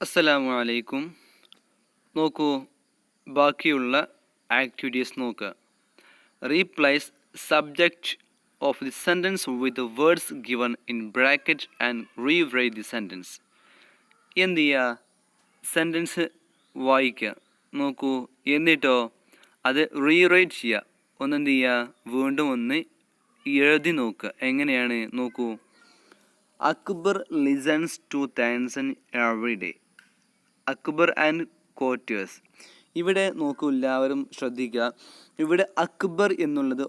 അസ്സലാമു അലൈക്കും. നോക്കൂ, ബാക്കിയുള്ള ആക്ടിവിറ്റീസ് നോക്കുക. Replace subject of the sentence with words given in bracket and rewrite the sentence. എന്ത് ചെയ്യുക? സെൻറ്റൻസ് വായിക്കുക, നോക്കൂ, എന്നിട്ടോ അത് റീറൈറ്റ് ചെയ്യുക. ഒന്നെന്ത് ചെയ്യുക? വീണ്ടും ഒന്ന് എഴുതി നോക്കുക. എങ്ങനെയാണ് നോക്കൂ. Akbar listens to Tansen every day. Akbar and courtiers. ഇവിടെ നോക്കൂ, എല്ലാവരും ശ്രദ്ധിക്കുക. ഇവിടെ അക്ബർ എന്നുള്ളത്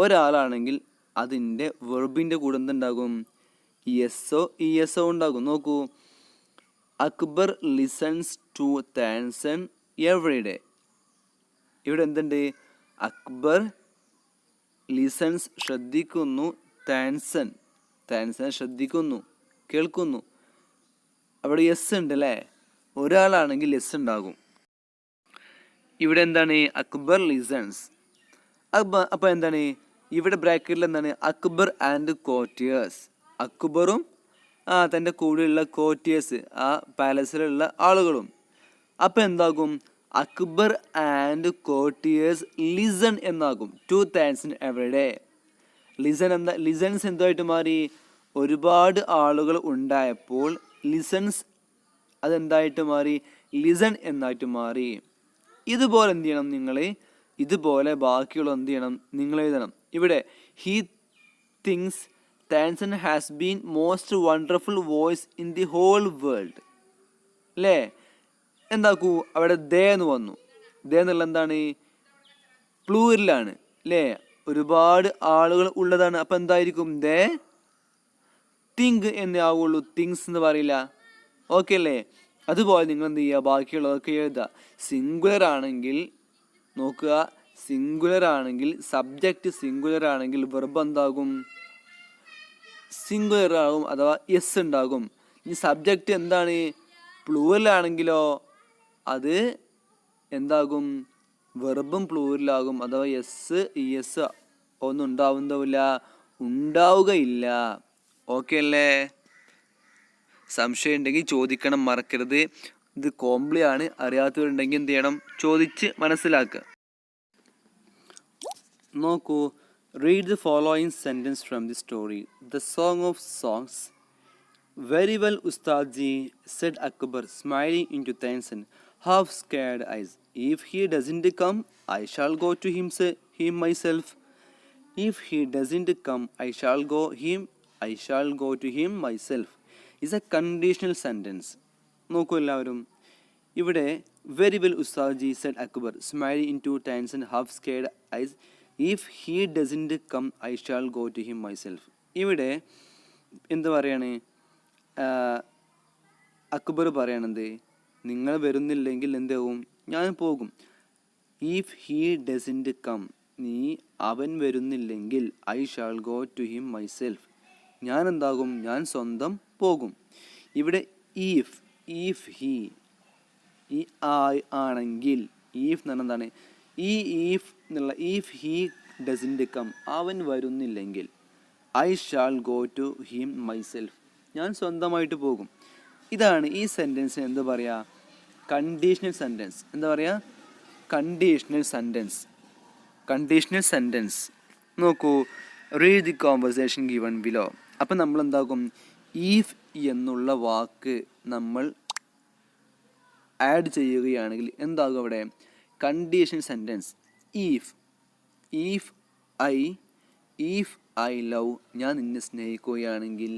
ഒരാളാണെങ്കിൽ അതിൻ്റെ വെർബിൻ്റെ കൂടെ എന്തുണ്ടാകും? ഇഎസ്ഒ ഉണ്ടാകും. നോക്കൂ, Akbar listens to Tansen every day. ഇവിടെ എന്തുണ്ട്? അക്ബർ ലിസൺസ് ശ്രദ്ധിക്കുന്നു, താൻസൻ ശ്രദ്ധിക്കുന്നു, കേൾക്കുന്നു. അവിടെ എസ് ഉണ്ട് അല്ലേ? ഒരാളാണെങ്കിൽ എസ് ഉണ്ടാകും. ഇവിടെ എന്താണ്? അക്ബർ ലിസൺസ്. അപ്പോൾ എന്താണ് ഇവിടെ ബ്രാക്കറ്റിൽ എന്താണ്? Akbar and courtiers. അക്ബറും തൻ്റെ കൂടെയുള്ള കോർട്ടിയേഴ്സ്, ആ പാലസിലുള്ള ആളുകളും. അപ്പോൾ എന്താകും? അക്ബർ ആൻഡ് കോർട്ടിയേഴ്സ് ലിസൺ എന്നാകും. To Tansen every day. Listens എന്തായിട്ട് മാറി? ഒരുപാട് ആളുകൾ ഉണ്ടായപ്പോൾ ലിസൺസ് അതെന്തായിട്ട് മാറി? ലിസൺ എന്നായിട്ട് മാറി. ഇതുപോലെ എന്ത് ചെയ്യണം നിങ്ങൾ? ഇതുപോലെ ബാക്കിയുള്ള എന്ത് ചെയ്യണം? നിങ്ങൾ എഴുതണം. ഇവിടെ he thinks Tansen has been most wonderful voice in the whole world. അല്ലേ? എന്താക്കൂ, അവിടെ ദേ എന്ന് വന്നു. ദേ എന്നുള്ള എന്താണ്? പ്ലൂരലാണ് അല്ലേ? ഒരുപാട് ആളുകൾ ഉള്ളതാണ്. അപ്പം എന്തായിരിക്കും? ദേ തിങ്ക് എന്നേ ആവുള്ളൂ, തിങ്സ് എന്ന് പറയില്ല. ഓക്കെ അല്ലേ? അതുപോലെ നിങ്ങൾ എന്ത് ചെയ്യുക? ബാക്കിയുള്ളതൊക്കെ എഴുതുക. സിംഗുലർ ആണെങ്കിൽ നോക്കുക, സിംഗുലർ ആണെങ്കിൽ സബ്ജക്റ്റ് സിംഗുലർ ആണെങ്കിൽ വെർബ് എന്താകും? സിംഗുലർ ആകും, അഥവാ എസ് ഉണ്ടാകും. ഇനി സബ്ജക്റ്റ് എന്താണ്? പ്ലൂറലാണെങ്കിലോ അത് എന്താകും? വെർബും പ്ലൂറലാകും, അഥവാ എസ് ഒന്നും ഉണ്ടാവുകയില്ല. ഓക്കെ അല്ലേ? സംശയം ഉണ്ടെങ്കിൽ ചോദിക്കണം, മറക്കരുത്. ഇത് കോംപ്ലി ആണ്. അറിയാത്തവരുണ്ടെങ്കിൽ എന്ത് ചെയ്യണം? ചോദിച്ച് മനസ്സിലാക്കുക. നോക്കൂ, read the following sentence from the story the song of songs. Very well Ustadji, said Akbar, smiling into Tansen, half scared eyes. If he doesn't come, I shall go to him myself. If he doesn't come, I shall go to him myself is a conditional sentence. നോക്കൂ എല്ലാവരും, ഇവിടെ very well Ustadji said Akbar, smiling into Tansen, half scared eyes. If he doesn't come, I shall go to him myself. ഇവിടെ എന്ത് പറയാണ്? അക്ബർ പറയണത്, നിങ്ങൾ വരുന്നില്ലെങ്കിൽ എന്താവും? ഞാൻ പോകും. ഇഫ് ഹീ ഡസൻറ്റ് കം, അവൻ വരുന്നില്ലെങ്കിൽ I shall go to him myself, ഞാൻ എന്താകും? ഞാൻ സ്വന്തം പോകും. ഇവിടെ ഈഫ് ഹീ ആണെങ്കിൽ, ഈഫ് എന്ന് പറഞ്ഞാൽ എന്താണ്? ഈഫ് എന്നുള്ള ഈഫ് ഹീ ഡസൻറ്റ് കം, അവൻ വരുന്നില്ലെങ്കിൽ I shall go to him myself, ഞാൻ സ്വന്തമായിട്ട് പോകും. ഇതാണ് ഈ സെൻറ്റൻസിന് എന്ത് പറയുക? Conditional sentence. എന്താ പറയുക? Conditional sentence. നോക്കൂ, read the conversation given below. അപ്പം നമ്മൾ എന്താകും? ഈഫ് എന്നുള്ള വാക്ക് നമ്മൾ ആഡ് ചെയ്യുകയാണെങ്കിൽ എന്താകും അവിടെ? Conditional sentence. If I love, ഞാൻ നിന്നെ സ്നേഹിക്കുകയാണെങ്കിൽ,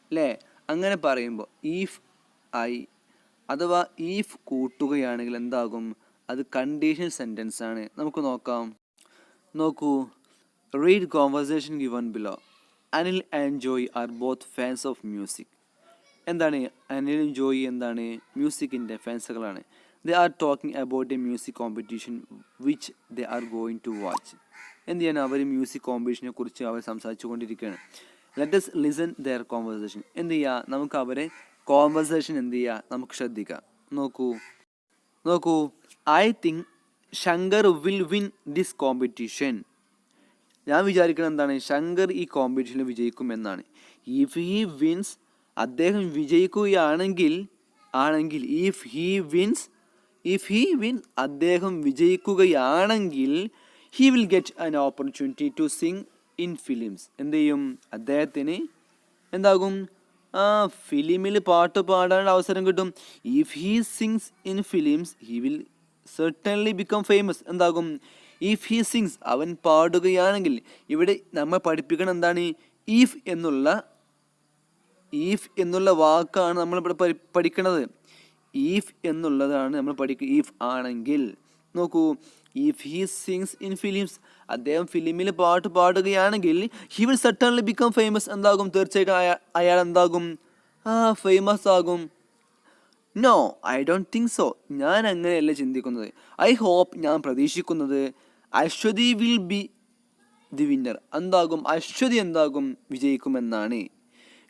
അല്ലേ? അങ്ങനെ പറയുമ്പോൾ ഈഫ് ഐ അഥവാ ഈഫ് കൂട്ടുകയാണെങ്കിൽ എന്താകും? അത് കണ്ടീഷണൽ സെൻറ്റൻസ് ആണ്. നമുക്ക് നോക്കാം. നോക്കൂ, read conversation given below. Anil and Joy are both fans of music. എന്താണ്? അനിലും ജോയ് എന്താണ്? മ്യൂസിക്കിൻ്റെ ഫാൻസുകളാണ്. They are talking about a music competition which they are going to watch. എന്ത് ചെയ്യണം? അവർ മ്യൂസിക് കോമ്പറ്റീഷനെ കുറിച്ച് അവർ സംസാരിച്ചു കൊണ്ടിരിക്കുകയാണ്. Let us listen their conversation. എന്ത് ചെയ്യുക? നമുക്ക് അവരെ കോൺവെർസേഷൻ എന്ത് ചെയ്യുക? നമുക്ക് ശ്രദ്ധിക്കാം. നോക്കൂ, I think Shankar will win this competition. ഞാൻ വിചാരിക്കുന്നത് എന്താണ്? ശങ്കർ ഈ കോമ്പറ്റീഷനിൽ വിജയിക്കുമെന്നാണ്. ഇഫ് ഹി വിൻസ്, അദ്ദേഹം വിജയിക്കുകയാണെങ്കിൽ ആണെങ്കിൽ ഇഫ് ഹി വിൻസ് അദ്ദേഹം വിജയിക്കുകയാണെങ്കിൽ he will get an opportunity to sing in films. എന്ത് ചെയ്യും? അദ്ദേഹത്തിന് എന്താകും? ഫിലിമിൽ പാട്ട് പാടാനുള്ള അവസരം കിട്ടും. If he sings in films he will certainly become famous. എന്താകും? ഇഫ് ഹി സിങ്സ്, അവൻ പാടുകയാണെങ്കിൽ. ഇവിടെ നമ്മൾ പഠിപ്പിക്കണം എന്താണ്? ഈഫ് എന്നുള്ള വാക്കാണ് നമ്മളിവിടെ പഠിക്കണത്. ഈഫ് എന്നുള്ളതാണ് നമ്മൾ പഠിക്കുക. ഈഫ് ആണെങ്കിൽ നോക്കൂ, if he sings in films, അദ്ദേഹം ഫിലിമിൽ പാട്ട് പാടുകയാണെങ്കിൽ he will certainly become famous. എന്താകും? തീർച്ചയായിട്ടും അയാൾ എന്താകും? ഫേമസ് ആകും. No, I don't think so. ഞാൻ അങ്ങനെയല്ല ചിന്തിക്കുന്നത്. ഐ ഹോപ്പ്, ഞാൻ പ്രതീക്ഷിക്കുന്നത് Aswathy will be the winner. എന്താകും? അശ്വതി എന്താകും? വിജയിക്കുമെന്നാണ്.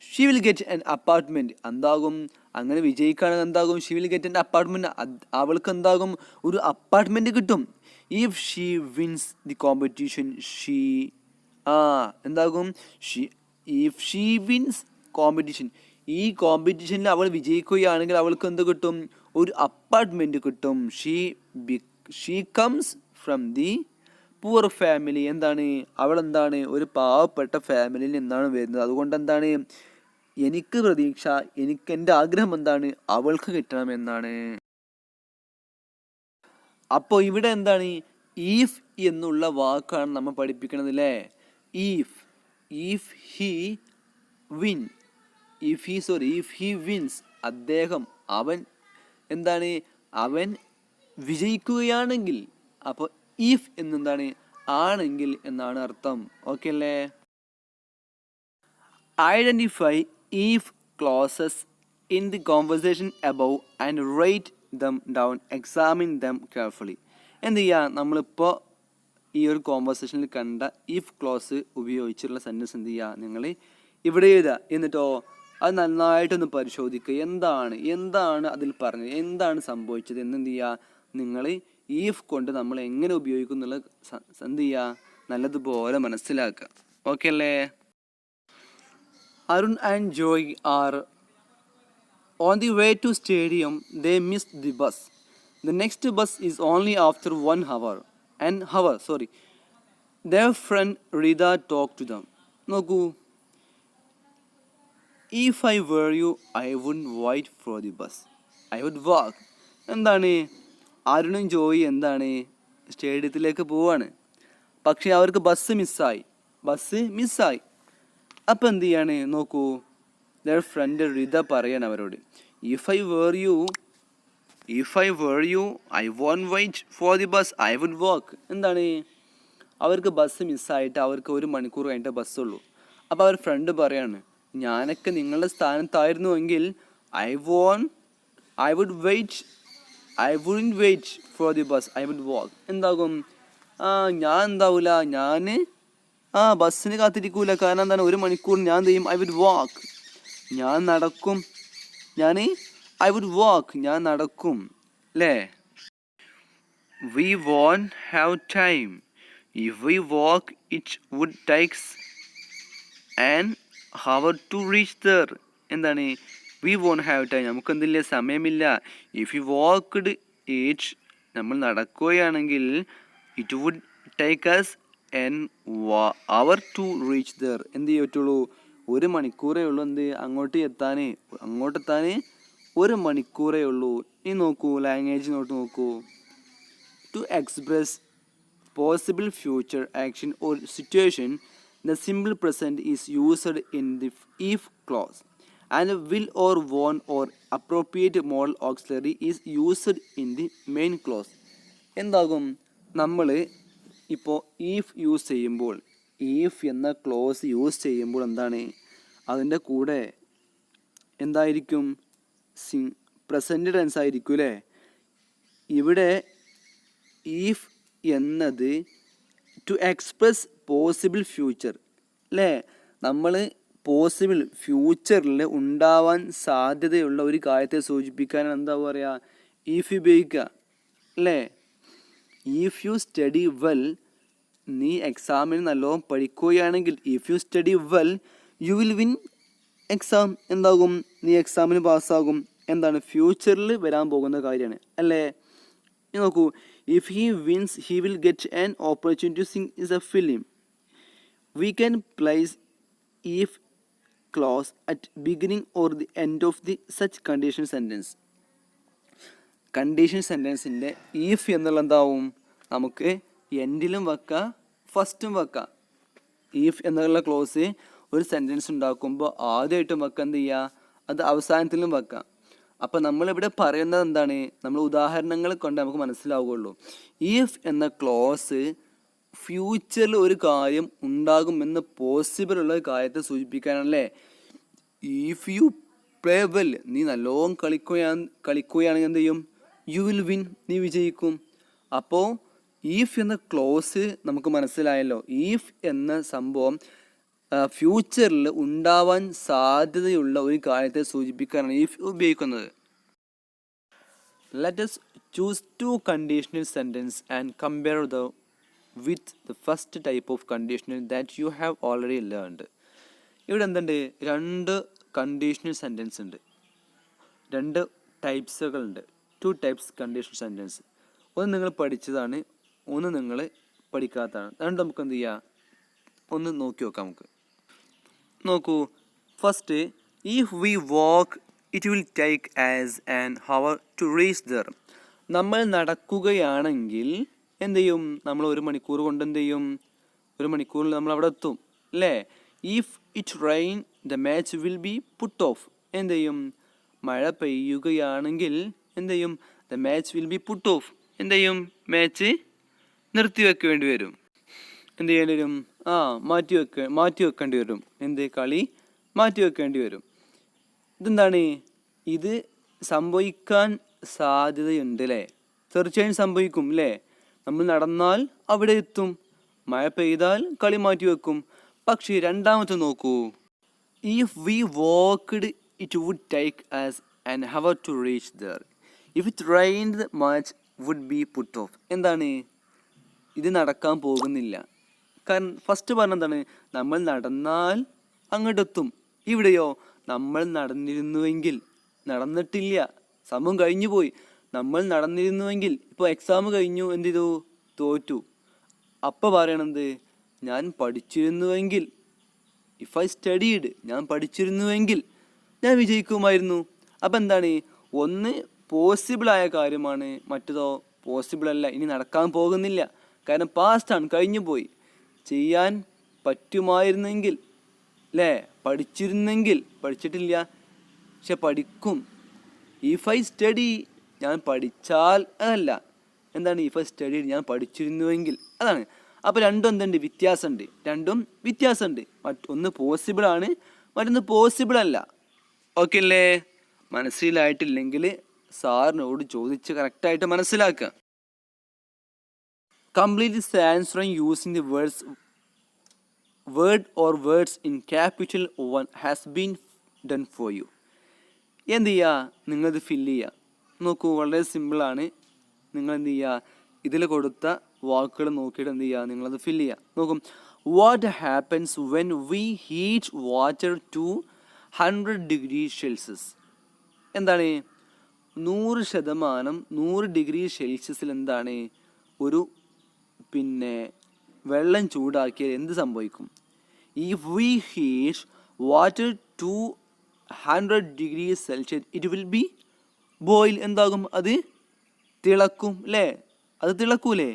She will get an apartment. എന്താകും? അങ്ങനെ വിജയിക്കുകയാണെങ്കിൽ എന്താകും? She will get an apartment. അവൾക്ക് എന്താകും? ഒരു അപ്പാർട്ട്മെൻറ്റ് കിട്ടും. If she wins the competition എന്താകും? ഇഫ് ഷീ വിൻസ് കോമ്പറ്റീഷൻ, ഈ കോമ്പറ്റീഷനിൽ അവൾ വിജയിക്കുകയാണെങ്കിൽ അവൾക്ക് എന്ത് കിട്ടും? ഒരു അപ്പാർട്ട്മെൻറ്റ് കിട്ടും. She comes from the poor family. എന്താണ്? അവൾ എന്താണ്? ഒരു പാവപ്പെട്ട ഫാമിലിയിൽ നിന്നാണ് വരുന്നത്. അതുകൊണ്ട് എന്താണ് എനിക്ക് പ്രതീക്ഷ, എൻ്റെ ആഗ്രഹം എന്താണ്? അവൾക്ക് കിട്ടണമെന്നാണ്. അപ്പോൾ ഇവിടെ എന്താണ്? ഈഫ് എന്നുള്ള വാക്കാണ് നമ്മൾ പഠിപ്പിക്കുന്നത് അല്ലേ? ഇഫ് ഹി വിൻസ്, അദ്ദേഹം, അവൻ എന്താണ്? അവൻ വിജയിക്കുകയാണെങ്കിൽ. അപ്പോൾ ഇഫ് എന്നെന്താണ്? ആണെങ്കിൽ എന്നാണ് അർത്ഥം. ഓക്കെ അല്ലേ? Identify if clauses in the conversation above and write them down, examine them carefully. എന്ത് ചെയ്യുക? നമ്മളിപ്പോൾ ഈ ഒരു കോൺവെർസേഷനിൽ കണ്ട ഇഫ് ക്ലോസ് ഉപയോഗിച്ചുള്ള സെൻറ്റൻസ് എന്ത് ചെയ്യുക? നിങ്ങൾ ഇവിടെ എഴുതുക. എന്നിട്ടോ അത് നന്നായിട്ടൊന്ന് പരിശോധിക്കുക. എന്താണ് അതിൽ പറഞ്ഞത്, എന്താണ് സംഭവിച്ചത് എന്ന് എന്ത് ചെയ്യുക? നിങ്ങൾ ഈഫ് കൊണ്ട് നമ്മൾ എങ്ങനെ ഉപയോഗിക്കും എന്നുള്ള എന്ത് ചെയ്യുക? നല്ലതുപോലെ മനസ്സിലാക്കുക. ഓക്കെ അല്ലേ? Arun and Joy are on the way to stadium. They missed the bus. The next bus is only after 1 hour. Their friend Rida talked to them. നോക്കൂ, if I were you, I wouldn't wait for the bus. I would walk. എന്താണ്? അരുണും ജോയി എന്താണ്? സ്റ്റേഡിയത്തിലേക്ക് പോവാണ്. പക്ഷേ അവർക്ക് bus മിസ്സായി. അപ്പം എന്ത് ചെയ്യാണ്? നോക്കൂ, their friend റിത പറയാണ് അവരോട്, if I were you, I won't wait for the bus, I would walk. എന്താണ്? അവർക്ക് ബസ് മിസ്സായിട്ട് അവർക്ക് 1 മണിക്കൂർ കഴിഞ്ഞിട്ട് ബസ്സുള്ളൂ. അപ്പോൾ അവർ ഫ്രണ്ട് പറയാണ്, ഞാനൊക്കെ നിങ്ങളുടെ സ്ഥാനത്തായിരുന്നുവെങ്കിൽ I wouldn't wait for the bus, I would walk. എന്താകും? ഞാൻ എന്താവില്ല, ഞാൻ ബസ്സിന് കാത്തിരിക്കൂല. കാരണം എന്താണ്? 1 മണിക്കൂർ ഞാൻ ചെയ്യും? I would walk. ഞാൻ നടക്കും. ഞാൻ നടക്കും അല്ലേ? We won't have time. If we walk, it would take an hour to reach there. എന്താണ്? We won't have time. നമുക്ക് എന്തില്ല? സമയമില്ല. If we walked it, നമ്മൾ നടക്കുകയാണെങ്കിൽ it would take us an hour to reach there. എന്ത് ചെയ്യാൻ പറ്റുള്ളൂ? 1 മണിക്കൂറേ ഉള്ളൂ. അങ്ങോട്ടെത്താൻ 1 മണിക്കൂറേ ഉള്ളൂ. ഇനി നോക്കൂ, ലാംഗ്വേജ് നോക്കൂ. To express possible future action or situation, the simple present is used in the if clause, and will or won't or appropriate modal auxiliary is used in the main clause. എന്താകും? നമ്മൾ ഇപ്പോൾ if use ചെയ്യുമ്പോൾ, if എന്ന close use ചെയ്യുമ്പോൾ എന്താണ്? അതിൻ്റെ കൂടെ എന്തായിരിക്കും? പ്രസൻറ്റ് ടെൻസ് ആയിരിക്കും അല്ലേ? ഇവിടെ ഈഫ് എന്നത് ടു എക്സ്പ്രസ് പോസിബിൾ ഫ്യൂച്ചർ അല്ലേ? നമ്മൾ പോസിബിൾ ഫ്യൂച്ചറിൽ ഉണ്ടാവാൻ സാധ്യതയുള്ള ഒരു കാര്യത്തെ സൂചിപ്പിക്കാനാണ് എന്താ പറയുക? ഈഫ് ഉപയോഗിക്കുക അല്ലേ? ഇഫ് യു സ്റ്റഡി വെൽ, നീ എക്സാമിന് നല്ലോണം പഠിക്കുകയാണെങ്കിൽ, if you study well you will win exam. എന്താകും? നീ എക്സാമിന് പാസ്സാകും. എന്താണ് ഫ്യൂച്ചറിൽ വരാൻ പോകുന്ന കാര്യമാണ് അല്ലേ. നോക്കൂ, if he wins he will get an opportunity to sing is a film. We can place if clause at beginning or the end of the such condition sentence. Condition സെൻറ്റൻസിൻ്റെ ഈഫ് എന്നുള്ള എന്താവും, നമുക്ക് എൻഡിലും വെക്കാം ഫസ്റ്റും വെക്കാം. ഈഫ് എന്നുള്ള close ഒരു sentence ഉണ്ടാക്കുമ്പോൾ ആദ്യമായിട്ടും വെക്കാം, എന്ത് ചെയ്യുക, അത് അവസാനത്തിലും വെക്കാം. അപ്പോൾ നമ്മളിവിടെ പറയുന്നത് എന്താണ്, നമ്മൾ ഉദാഹരണങ്ങൾ കൊണ്ട് നമുക്ക് മനസ്സിലാവുകയുള്ളൂ. ഈഫ് എന്ന ക്ലോസ് ഫ്യൂച്ചറിൽ ഒരു കാര്യം ഉണ്ടാകുമെന്ന് പോസിബിൾ ഉള്ള കാര്യത്തെ സൂചിപ്പിക്കാനല്ലേ. ഇഫ് യു പ്ലേ വെൽ, നീ നല്ലോണം കളിക്കുകയാണെങ്കിൽ എന്ത് ചെയ്യും, യു വിൽ വിൻ, നീ വിജയിക്കും. അപ്പോൾ ഈഫ് എന്ന ക്ലോസ് നമുക്ക് മനസ്സിലായല്ലോ. ഈഫ് എന്ന സംഭവം ഫ്യൂച്ചറിൽ ഉണ്ടാവാൻ സാധ്യതയുള്ള ഒരു കാര്യത്തെ സൂചിപ്പിക്കാനാണ് ഈഫ് ഉപയോഗിക്കുന്നത്. Let us choose two conditional sentence and compare the with the first type of conditional that you have already learned. ഇവിടെ എന്തുണ്ട്, രണ്ട് കണ്ടീഷണൽ സെൻറ്റൻസ് ഉണ്ട്, രണ്ട് ടൈപ്സുകളുണ്ട്. 2 types കണ്ടീഷണൽ സെൻറ്റൻസ്. ഒന്ന് നിങ്ങൾ പഠിച്ചതാണ്, ഒന്ന് നിങ്ങൾ പഠിക്കാത്തതാണ്. രണ്ടും നമുക്ക് എന്ത് ചെയ്യാം, ഒന്ന് നോക്കി നോക്കാം. നമുക്ക് നോക്കൂ, first, if we walk it will take as an hour to reach there. നമ്മൾ നടക്കുകയാണെങ്കിൽ എന്ത് ചെയ്യും, നമ്മൾ 1 മണിക്കൂർ കൊണ്ട് എന്ത് ചെയ്യും, 1 മണിക്കൂറിൽ നമ്മൾ അവിടെ എത്തും അല്ലേ. If it rain the match will be put of. എന്ത് ചെയ്യും, മഴ പെയ്യുകയാണെങ്കിൽ എന്ത് ചെയ്യും, the match will be put of. എന്ത് ചെയ്യും, മാച്ച് നിർത്തി വെക്കേണ്ടി വരും. എന്ത് ചെയ്യേണ്ടി വരും, മാറ്റി വെക്കേണ്ടി വരും. എന്ത്, കളി മാറ്റി വെക്കേണ്ടി വരും. ഇതെന്താണ്, ഇത് സംഭവിക്കാൻ സാധ്യതയുണ്ട് അല്ലേ. തീർച്ചയായും സംഭവിക്കും അല്ലേ. നമ്മൾ നടന്നാൽ അവിടെ എത്തും, മഴ പെയ്താൽ കളി മാറ്റി വെക്കും. പക്ഷേ രണ്ടാമത്തെ നോക്കൂ, if we walked it would take as an hour to reach there. If it rained much would be put off. എന്താണ്, ഇത് നടക്കാൻ പോകുന്നില്ല. കാരണം ഫസ്റ്റ് പറഞ്ഞ എന്താണ്, നമ്മൾ നടന്നാൽ അങ്ങോട്ടെത്തും. ഇവിടെയോ, നമ്മൾ നടന്നിരുന്നുവെങ്കിൽ, നടന്നിട്ടില്ല, സമയം കഴിഞ്ഞു പോയി. നമ്മൾ നടന്നിരുന്നുവെങ്കിൽ, ഇപ്പോൾ എക്സാം കഴിഞ്ഞു, എന്ത് ചെയ്തു, തോറ്റു. അപ്പോൾ പറയണത്, ഞാൻ പഠിച്ചിരുന്നുവെങ്കിൽ, ഇഫ് ഐ സ്റ്റഡീഡ്, ഞാൻ പഠിച്ചിരുന്നുവെങ്കിൽ ഞാൻ വിജയിക്കുമായിരുന്നു. അപ്പം എന്താണ്, ഒന്ന് പോസിബിളായ കാര്യമാണ്, മറ്റേതോ പോസിബിൾ അല്ല, ഇനി നടക്കാൻ പോകുന്നില്ല. കാരണം പാസ്റ്റാണ്, കഴിഞ്ഞു പോയി. ചെയ്യാൻ പറ്റുമായിരുന്നെങ്കിൽ അല്ലേ, പഠിച്ചിരുന്നെങ്കിൽ, പഠിച്ചിട്ടില്ല പക്ഷെ പഠിക്കും. ഇഫ് ഐ സ്റ്റഡി, ഞാൻ പഠിച്ചാൽ, അതല്ല. എന്താണ്, ഇഫ് ഐ സ്റ്റഡി, ഞാൻ പഠിച്ചിരുന്നുവെങ്കിൽ, അതാണ്. അപ്പോൾ രണ്ടും എന്തുണ്ട്, വ്യത്യാസമുണ്ട്. രണ്ടും വ്യത്യാസമുണ്ട്. ഒന്ന് പോസിബിളാണ്, മറ്റൊന്ന് പോസിബിൾ അല്ല. ഓക്കെ അല്ലേ. മനസ്സിലായിട്ടില്ലെങ്കിൽ സാറിനോട് ചോദിച്ച് കറക്റ്റായിട്ട് മനസ്സിലാക്കുക. Complete this answering using the word or words in capital 1 has been done for you. എന്ത് ചെയ്യുക, നിങ്ങളിത് ഫില്ല് ചെയ്യുക. നോക്കൂ, വളരെ സിമ്പിളാണ്. നിങ്ങൾ എന്ത് ചെയ്യുക, ഇതിൽ കൊടുത്ത വാക്കുകൾ നോക്കിയിട്ട് എന്ത് ചെയ്യുക, നിങ്ങളത് ഫില്ല് ചെയ്യുക. നോക്കും, what happens when we heat water to 100 degree Celsius. എന്താണ്, 100% 100 degree Celsius എന്താണ്, ഒരു വെള്ളം ചൂടാക്കിയാൽ എന്ത് സംഭവിക്കും. If we heat water to 100 degree Celsius it will be boil. എന്താകും, അത് തിളക്കും അല്ലേ. അത് തിളക്കൂലേ.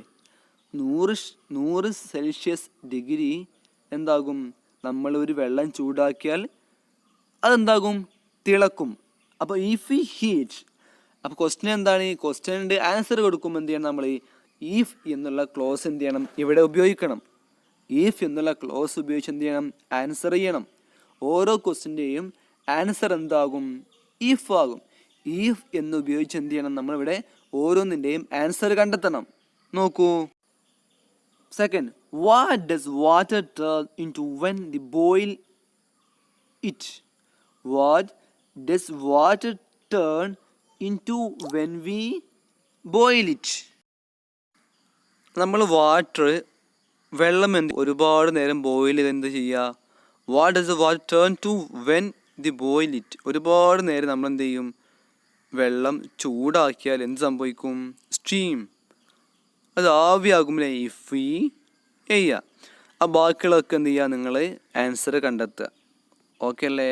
100 Celsius ഡിഗ്രി എന്താകും, നമ്മൾ ഒരു വെള്ളം ചൂടാക്കിയാൽ അതെന്താകും, തിളക്കും. അപ്പോൾ ഇഫ് വി ഹീറ്റ്, അപ്പോൾ ക്വസ്റ്റ്യൻ എന്താണ്, ക്വസ്റ്റ്യൻ്റെ ആൻസർ കൊടുക്കുമ്പോൾ എന്ത് ചെയ്യണം, നമ്മൾ ഈഫ് എന്നുള്ള ക്ലോസ് എന്ത് ചെയ്യണം, ഇവിടെ ഉപയോഗിക്കണം. ഈഫ് എന്നുള്ള ക്ലോസ് ഉപയോഗിച്ച് എന്ത് ചെയ്യണം, ആൻസർ ചെയ്യണം. ഓരോ ക്വസ്റ്റ്യൻ്റെയും ആൻസർ എന്താകും, ഈഫ് ആകും. ഈഫ് എന്ന് ഉപയോഗിച്ച് എന്ത് ചെയ്യണം, നമ്മളിവിടെ ഓരോന്നിൻ്റെയും ആൻസർ കണ്ടെത്തണം. നോക്കൂ, second, what does water turn into when the boil it. What does water turn into when we boil it. നമ്മൾ വെള്ളം ഒരുപാട് നേരം ബോയിൽ ചെയ്ത് എന്ത് ചെയ്യുക, what does the water turn to when the boil it. ഒരുപാട് നേരം നമ്മൾ എന്ത് ചെയ്യും, വെള്ളം ചൂടാക്കിയാൽ എന്ത് സംഭവിക്കും? സ്റ്റീം, അത് ആവിയാകുമ്പോൾ ഇഫ് ഈ ചെയ്യുക. ആ ബാക്കിയുള്ളതൊക്കെ എന്ത് ചെയ്യുക? നിങ്ങൾ ആൻസർ കണ്ടെത്തുക. ഓക്കെ അല്ലേ?